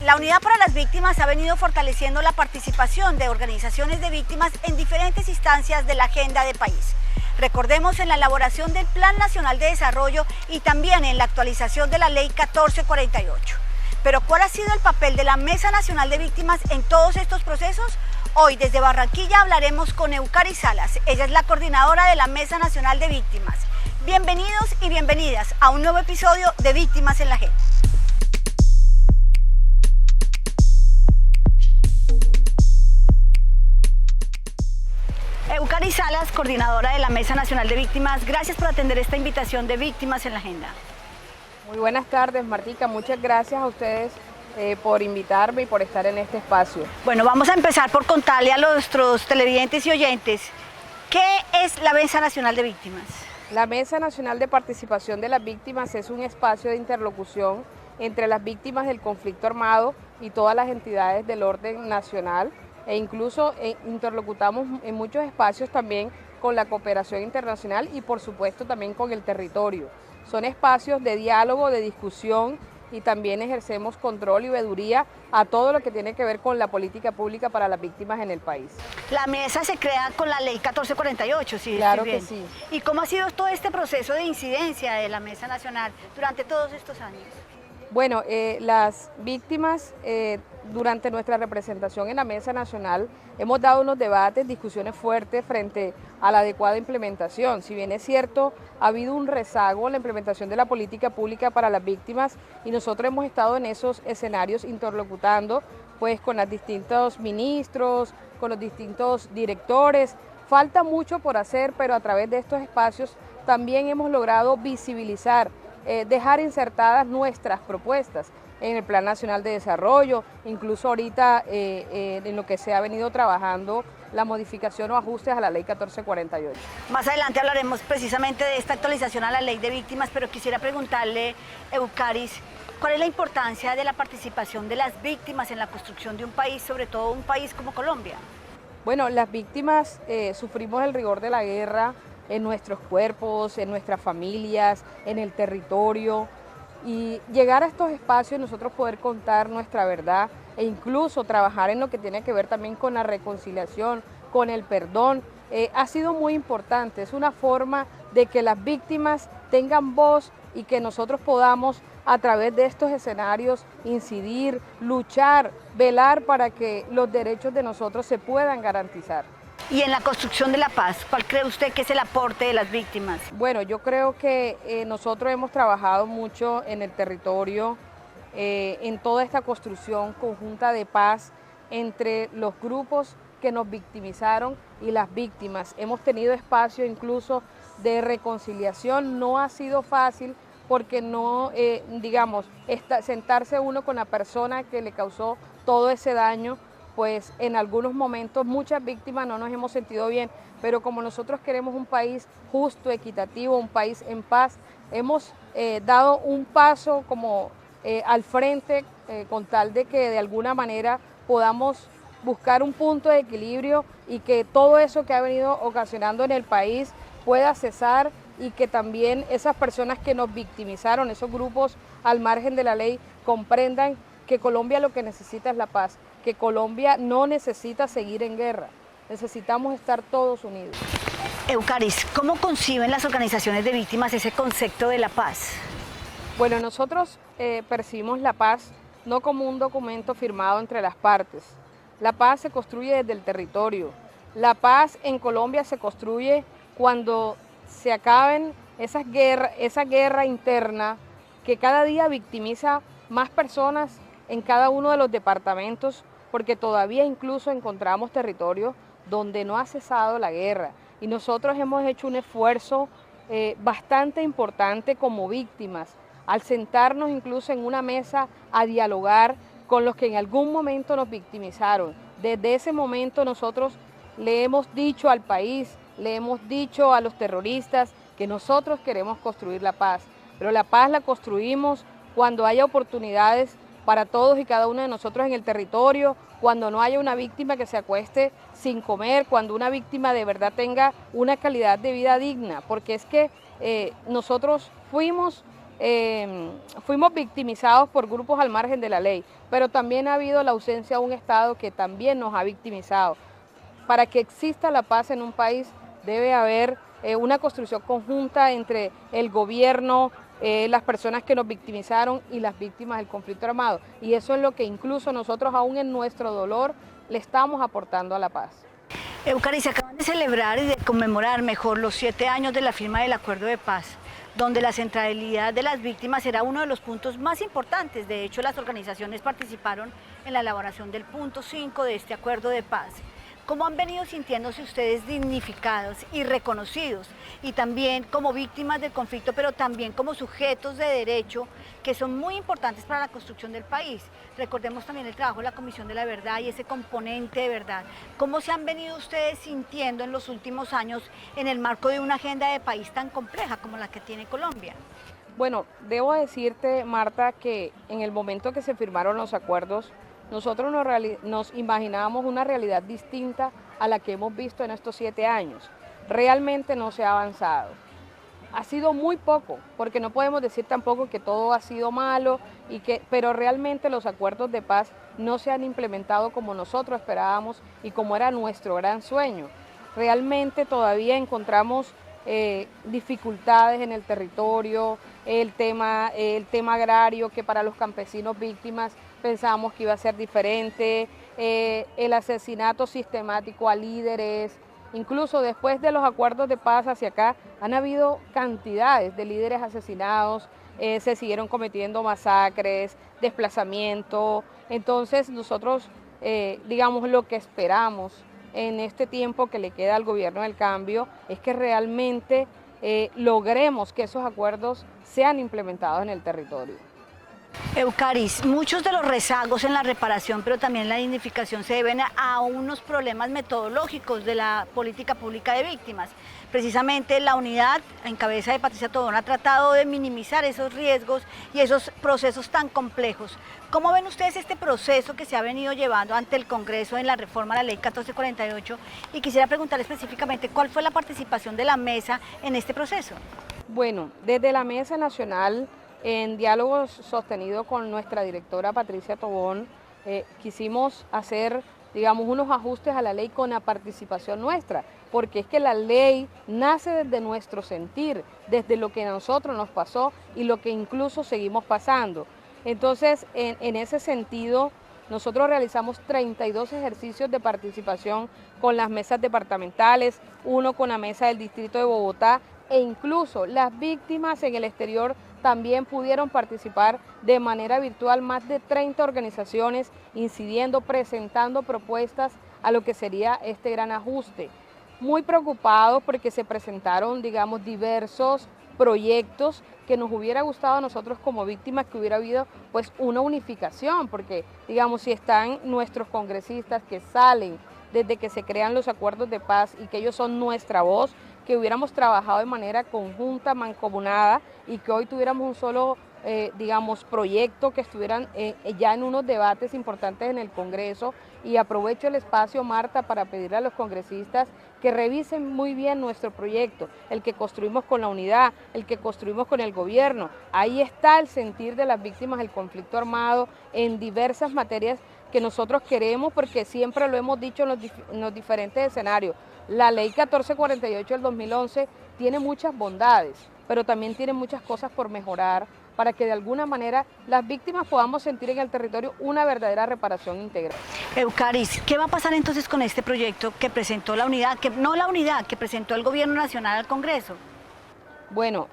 La Unidad para las Víctimas ha venido fortaleciendo la participación de organizaciones de víctimas en diferentes instancias de la agenda de país. Recordemos en la elaboración del Plan Nacional de Desarrollo y también en la actualización de la Ley 1448. Pero ¿cuál ha sido el papel de la Mesa Nacional de Víctimas en todos estos procesos? Hoy desde Barranquilla hablaremos con Eucari Salas. Ella es la coordinadora de la Mesa Nacional de Víctimas. Bienvenidos y bienvenidas a un nuevo episodio de Víctimas en la JEP. Eucari Salas, coordinadora de la Mesa Nacional de Víctimas, gracias por atender esta invitación de Víctimas en la Agenda. Muy buenas tardes, Martica. Muchas gracias a ustedes por invitarme y por estar en este espacio. Bueno, vamos a empezar por contarle a nuestros televidentes y oyentes qué es la Mesa Nacional de Víctimas. La Mesa Nacional de Participación de las Víctimas es un espacio de interlocución entre las víctimas del conflicto armado y todas las entidades del orden nacional, e incluso interlocutamos en muchos espacios también con la cooperación internacional y por supuesto también con el territorio. Son espacios de diálogo, de discusión, y también ejercemos control y veeduría a todo lo que tiene que ver con la política pública para las víctimas en el país. La mesa se crea con la Ley 1448, ¿sí? Claro que sí. ¿Y cómo ha sido todo este proceso de incidencia de la Mesa Nacional durante todos estos años? Bueno, las víctimas durante nuestra representación en la Mesa Nacional hemos dado unos debates, discusiones fuertes frente a la adecuada implementación. Si bien es cierto, ha habido un rezago en la implementación de la política pública para las víctimas y nosotros hemos estado en esos escenarios interlocutando pues con los distintos ministros, con los distintos directores. Falta mucho por hacer, pero a través de estos espacios también hemos logrado visibilizar, dejar insertadas nuestras propuestas en el Plan Nacional de Desarrollo, incluso ahorita en lo que se ha venido trabajando la modificación o ajustes a la Ley 1448. Más adelante hablaremos precisamente de esta actualización a la Ley de Víctimas, pero quisiera preguntarle, Eucaris, ¿cuál es la importancia de la participación de las víctimas en la construcción de un país, sobre todo un país como Colombia? Bueno, las víctimas sufrimos el rigor de la guerra en nuestros cuerpos, en nuestras familias, en el territorio, y llegar a estos espacios, nosotros poder contar nuestra verdad e incluso trabajar en lo que tiene que ver también con la reconciliación, con el perdón, ha sido muy importante. Es una forma de que las víctimas tengan voz y que nosotros podamos a través de estos escenarios incidir, luchar, velar para que los derechos de nosotros se puedan garantizar. Y en la construcción de la paz, ¿cuál cree usted que es el aporte de las víctimas? Bueno, yo creo que nosotros hemos trabajado mucho en el territorio, en toda esta construcción conjunta de paz entre los grupos que nos victimizaron y las víctimas. Hemos tenido espacio incluso de reconciliación, no ha sido fácil porque no, sentarse uno con la persona que le causó todo ese daño, pues en algunos momentos muchas víctimas no nos hemos sentido bien, pero como nosotros queremos un país justo, equitativo, un país en paz, hemos dado un paso como al frente con tal de que de alguna manera podamos buscar un punto de equilibrio y que todo eso que ha venido ocasionando en el país pueda cesar y que también esas personas que nos victimizaron, esos grupos al margen de la ley, comprendan que Colombia lo que necesita es la paz, que Colombia no necesita seguir en guerra, necesitamos estar todos unidos. Eucaris, ¿cómo conciben las organizaciones de víctimas ese concepto de la paz? Bueno, nosotros percibimos la paz no como un documento firmado entre las partes. La paz se construye desde el territorio. La paz en Colombia se construye cuando se acaben esa guerra interna que cada día victimiza más personas en cada uno de los departamentos, porque todavía incluso encontramos territorios donde no ha cesado la guerra. Y nosotros hemos hecho un esfuerzo bastante importante como víctimas, al sentarnos incluso en una mesa a dialogar con los que en algún momento nos victimizaron. Desde ese momento nosotros le hemos dicho al país, le hemos dicho a los terroristas que nosotros queremos construir la paz, pero la paz la construimos cuando haya oportunidades para todos y cada uno de nosotros en el territorio, cuando no haya una víctima que se acueste sin comer, cuando una víctima de verdad tenga una calidad de vida digna, porque es que nosotros fuimos fuimos victimizados por grupos al margen de la ley, pero también ha habido la ausencia de un Estado que también nos ha victimizado. Para que exista la paz en un país debe haber una construcción conjunta entre el gobierno, las personas que nos victimizaron y las víctimas del conflicto armado. Y eso es lo que incluso nosotros, aún en nuestro dolor, le estamos aportando a la paz. Eucari, se acaban de celebrar y de conmemorar mejor los 7 años de la firma del Acuerdo de Paz, donde la centralidad de las víctimas era uno de los puntos más importantes. De hecho, las organizaciones participaron en la elaboración del punto 5 de este Acuerdo de Paz. ¿Cómo han venido sintiéndose ustedes dignificados y reconocidos? Y también como víctimas del conflicto, pero también como sujetos de derecho, que son muy importantes para la construcción del país. Recordemos también el trabajo de la Comisión de la Verdad y ese componente de verdad. ¿Cómo se han venido ustedes sintiendo en los últimos años en el marco de una agenda de país tan compleja como la que tiene Colombia? Bueno, debo decirte, Marta, que en el momento que se firmaron los acuerdos, nosotros nos imaginábamos una realidad distinta a la que hemos visto en estos 7 años. Realmente no se ha avanzado. Ha sido muy poco, porque no podemos decir tampoco que todo ha sido malo, pero realmente los acuerdos de paz no se han implementado como nosotros esperábamos y como era nuestro gran sueño. Realmente todavía encontramos dificultades en el territorio, el tema agrario, que para los campesinos víctimas pensábamos que iba a ser diferente, el asesinato sistemático a líderes. Incluso después de los acuerdos de paz hacia acá han habido cantidades de líderes asesinados, se siguieron cometiendo masacres, desplazamiento. Entonces nosotros, digamos, lo que esperamos en este tiempo que le queda al gobierno del cambio es que realmente logremos que esos acuerdos sean implementados en el territorio. Eucaris, muchos de los rezagos en la reparación, pero también en la dignificación, se deben a unos problemas metodológicos de la política pública de víctimas. Precisamente la unidad, en cabeza de Patricia Tobón, ha tratado de minimizar esos riesgos y esos procesos tan complejos. ¿Cómo ven ustedes este proceso que se ha venido llevando ante el Congreso en la reforma a la Ley 1448? Y quisiera preguntar específicamente cuál fue la participación de la mesa en este proceso. Bueno, desde la Mesa Nacional, en diálogos sostenidos con nuestra directora Patricia Tobón, quisimos hacer, digamos, unos ajustes a la ley con la participación nuestra, porque es que la ley nace desde nuestro sentir, desde lo que a nosotros nos pasó y lo que incluso seguimos pasando. Entonces, en ese sentido, nosotros realizamos 32 ejercicios de participación con las mesas departamentales, uno con la mesa del Distrito de Bogotá, e incluso las víctimas en el exterior también pudieron participar de manera virtual. Más de 30 organizaciones incidiendo, presentando propuestas a lo que sería este gran ajuste. Muy preocupados porque se presentaron, digamos, diversos proyectos que nos hubiera gustado a nosotros como víctimas que hubiera habido pues una unificación, porque digamos, si están nuestros congresistas que salen desde que se crean los acuerdos de paz y que ellos son nuestra voz, que hubiéramos trabajado de manera conjunta, mancomunada, y que hoy tuviéramos un solo, digamos, proyecto, que estuvieran ya en unos debates importantes en el Congreso. Y aprovecho el espacio, Marta, para pedirle a los congresistas que revisen muy bien nuestro proyecto, el que construimos con la unidad, el que construimos con el gobierno. Ahí está el sentir de las víctimas del conflicto armado en diversas materias que nosotros queremos, porque siempre lo hemos dicho en los diferentes escenarios. La ley 1448 del 2011 tiene muchas bondades, pero también tiene muchas cosas por mejorar para que de alguna manera las víctimas podamos sentir en el territorio una verdadera reparación integral. Eucaris, ¿qué va a pasar entonces con este proyecto que presentó la unidad, que presentó el Gobierno Nacional al Congreso? Bueno,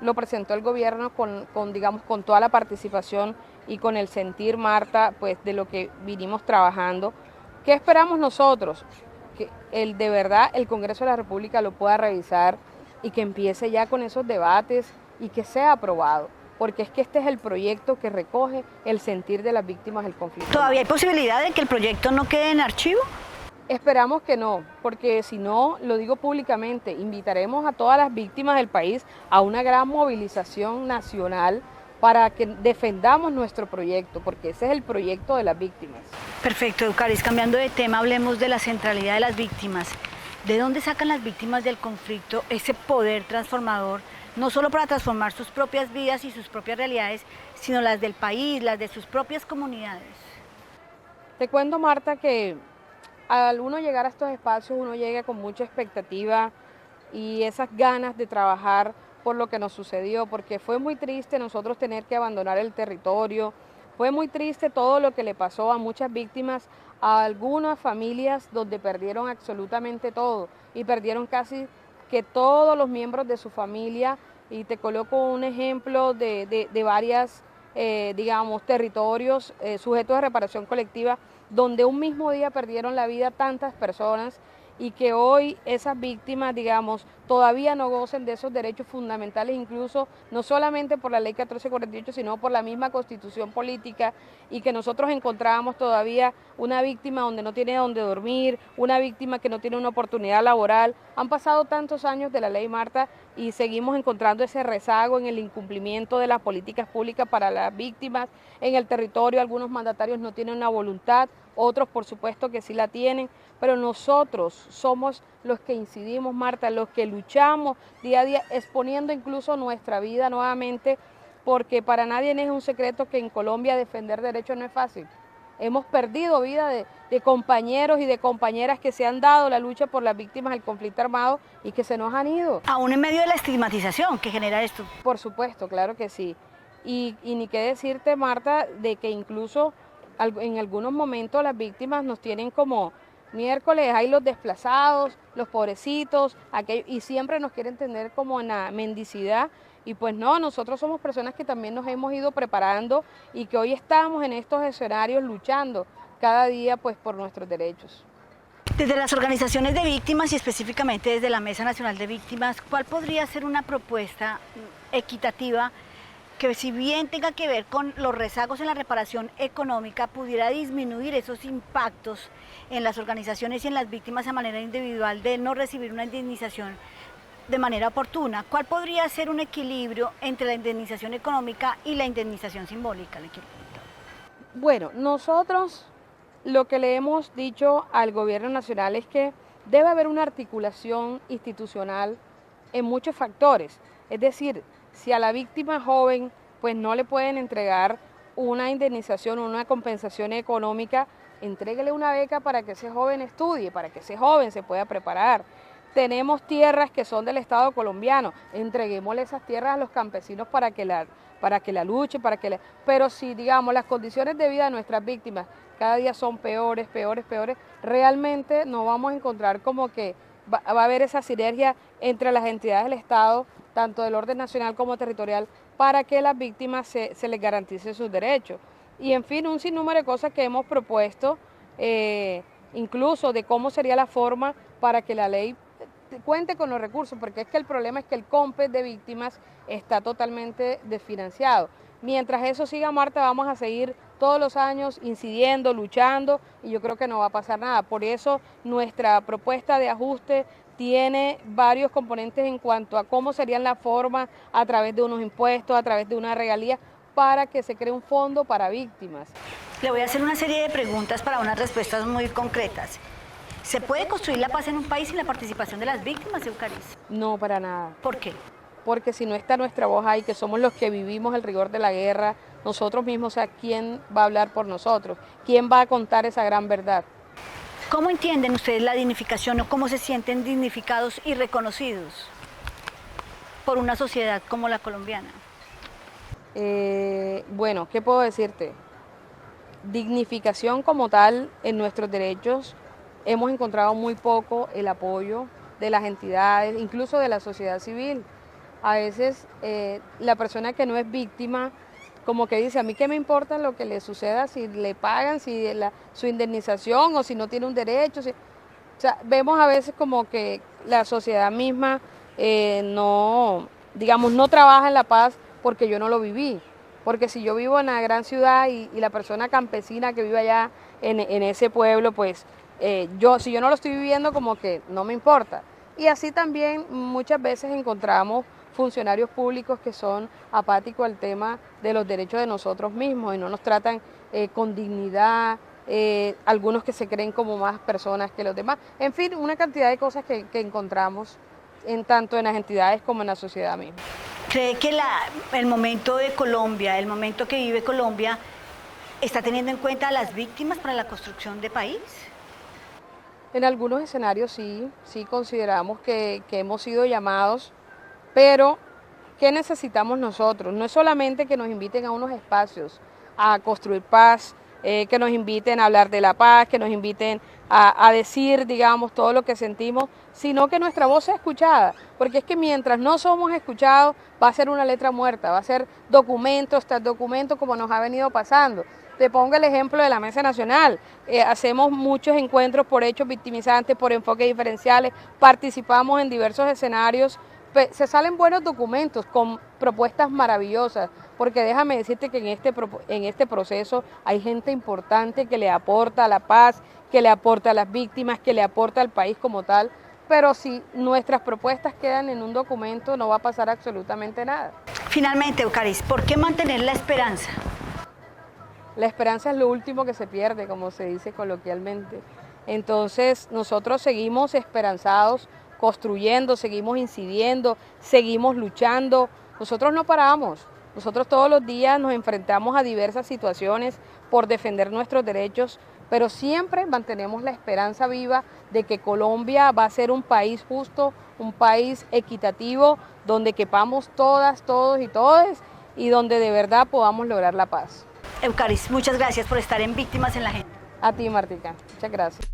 lo presentó el gobierno digamos, con toda la participación y con el sentir, Marta, pues de lo que vinimos trabajando. ¿Qué esperamos nosotros? Que de verdad el Congreso de la República lo pueda revisar y que empiece ya con esos debates y que sea aprobado, porque es que este es el proyecto que recoge el sentir de las víctimas del conflicto. ¿Todavía hay posibilidad de que el proyecto no quede en archivo? Esperamos que no, porque si no, lo digo públicamente, invitaremos a todas las víctimas del país a una gran movilización nacional para que defendamos nuestro proyecto, porque ese es el proyecto de las víctimas. Perfecto, Eucaris, cambiando de tema, hablemos de la centralidad de las víctimas. ¿De dónde sacan las víctimas del conflicto ese poder transformador no solo para transformar sus propias vidas y sus propias realidades, sino las del país, las de sus propias comunidades. Te cuento, Marta, que al uno llegar a estos espacios, uno llega con mucha expectativa y esas ganas de trabajar por lo que nos sucedió, porque fue muy triste nosotros tener que abandonar el territorio, fue muy triste todo lo que le pasó a muchas víctimas, a algunas familias donde perdieron absolutamente todo y perdieron casi que todos los miembros de su familia, y te coloco un ejemplo de varias, digamos, territorios sujetos de reparación colectiva, donde un mismo día perdieron la vida tantas personas y que hoy esas víctimas, digamos, todavía no gocen de esos derechos fundamentales, incluso no solamente por la ley 1448, sino por la misma constitución política, y que nosotros encontrábamos todavía una víctima donde no tiene donde dormir, una víctima que no tiene una oportunidad laboral. Han pasado tantos años de la ley, Marta, y seguimos encontrando ese rezago en el incumplimiento de las políticas públicas para las víctimas. En el territorio algunos mandatarios no tienen una voluntad, otros por supuesto que sí la tienen, pero nosotros somos los que incidimos, Marta, los que luchamos día a día, exponiendo incluso nuestra vida nuevamente, porque para nadie es un secreto que en Colombia defender derechos no es fácil. Hemos perdido vida de compañeros y de compañeras que se han dado la lucha por las víctimas del conflicto armado y que se nos han ido. Aún en medio de la estigmatización que genera esto. Por supuesto, claro que sí. Y ni qué decirte, Marta, de que incluso en algunos momentos las víctimas nos tienen como miércoles, hay los desplazados, los pobrecitos, y siempre nos quieren tener como en la mendicidad. Y pues no, nosotros somos personas que también nos hemos ido preparando y que hoy estamos en estos escenarios luchando cada día pues por nuestros derechos. Desde las organizaciones de víctimas y específicamente desde la Mesa Nacional de Víctimas, ¿cuál podría ser una propuesta equitativa que, si bien tenga que ver con los rezagos en la reparación económica, pudiera disminuir esos impactos en las organizaciones y en las víctimas a manera individual de no recibir una indemnización de manera oportuna? ¿Cuál podría ser un equilibrio entre la indemnización económica y la indemnización simbólica? Le quiero preguntar. Bueno, nosotros lo que le hemos dicho al gobierno nacional es que debe haber una articulación institucional en muchos factores. Es decir, si a la víctima joven pues no le pueden entregar una indemnización o una compensación económica, entréguele una beca para que ese joven estudie, para que ese joven se pueda preparar. Tenemos tierras que son del Estado colombiano, entreguémosle esas tierras a los campesinos para que la luchen, pero si, digamos, las condiciones de vida de nuestras víctimas cada día son peores, realmente no vamos a encontrar como que va a haber esa sinergia entre las entidades del Estado, tanto del orden nacional como territorial, para que las víctimas se les garantice sus derechos. Y en fin, un sinnúmero de cosas que hemos propuesto, incluso de cómo sería la forma para que la ley cuente con los recursos, porque es que el problema es que el COMPES de víctimas está totalmente desfinanciado. Mientras eso siga, Marta, vamos a seguir todos los años incidiendo, luchando, y yo creo que no va a pasar nada. Por eso nuestra propuesta de ajuste tiene varios componentes en cuanto a cómo serían la forma, a través de unos impuestos, a través de una regalía, para que se cree un fondo para víctimas. Le voy a hacer una serie de preguntas para unas respuestas muy concretas. ¿Se puede construir la paz en un país sin la participación de las víctimas, Eucaris? No, para nada. ¿Por qué? Porque si no está nuestra voz ahí, que somos los que vivimos el rigor de la guerra, nosotros mismos, o sea, ¿quién va a hablar por nosotros? ¿Quién va a contar esa gran verdad? ¿Cómo entienden ustedes la dignificación o cómo se sienten dignificados y reconocidos por una sociedad como la colombiana? Bueno, ¿qué puedo decirte? Dignificación como tal en nuestros derechos, hemos encontrado muy poco el apoyo de las entidades, incluso de la sociedad civil. A veces la persona que no es víctima, como que dice, a mí qué me importa lo que le suceda, si le pagan, si su indemnización o si no tiene un derecho. O sea, vemos a veces como que la sociedad misma no trabaja en la paz porque yo no lo viví. Porque si yo vivo en una gran ciudad y la persona campesina que vive allá en ese pueblo, pues si yo no lo estoy viviendo, como que no me importa. Y así también muchas veces encontramos funcionarios públicos que son apáticos al tema de los derechos de nosotros mismos y no nos tratan con dignidad, algunos que se creen como más personas que los demás. En fin, una cantidad de cosas que encontramos tanto en las entidades como en la sociedad misma. ¿Cree que el momento de Colombia, el momento que vive Colombia, está teniendo en cuenta a las víctimas para la construcción de país? En algunos escenarios sí consideramos que hemos sido llamados, pero ¿qué necesitamos nosotros? No es solamente que nos inviten a unos espacios a construir paz, que nos inviten a hablar de la paz, que nos inviten a decir, digamos, todo lo que sentimos, sino que nuestra voz sea escuchada, porque es que mientras no somos escuchados va a ser una letra muerta, va a ser documento tras documento como nos ha venido pasando. Te pongo el ejemplo de la Mesa Nacional, hacemos muchos encuentros por hechos victimizantes, por enfoques diferenciales, participamos en diversos escenarios, se salen buenos documentos con propuestas maravillosas, porque déjame decirte que en este proceso hay gente importante que le aporta a la paz, que le aporta a las víctimas, que le aporta al país como tal, pero si nuestras propuestas quedan en un documento no va a pasar absolutamente nada. Finalmente, Eucaris, ¿por qué mantener la esperanza? La esperanza es lo último que se pierde, como se dice coloquialmente. Entonces nosotros seguimos esperanzados, construyendo, seguimos incidiendo, seguimos luchando. Nosotros no paramos, nosotros todos los días nos enfrentamos a diversas situaciones por defender nuestros derechos, pero siempre mantenemos la esperanza viva de que Colombia va a ser un país justo, un país equitativo, donde quepamos todas, todos y todes, y donde de verdad podamos lograr la paz. Eucaris, muchas gracias por estar en Víctimas en la Agenda. A ti, Martica, muchas gracias.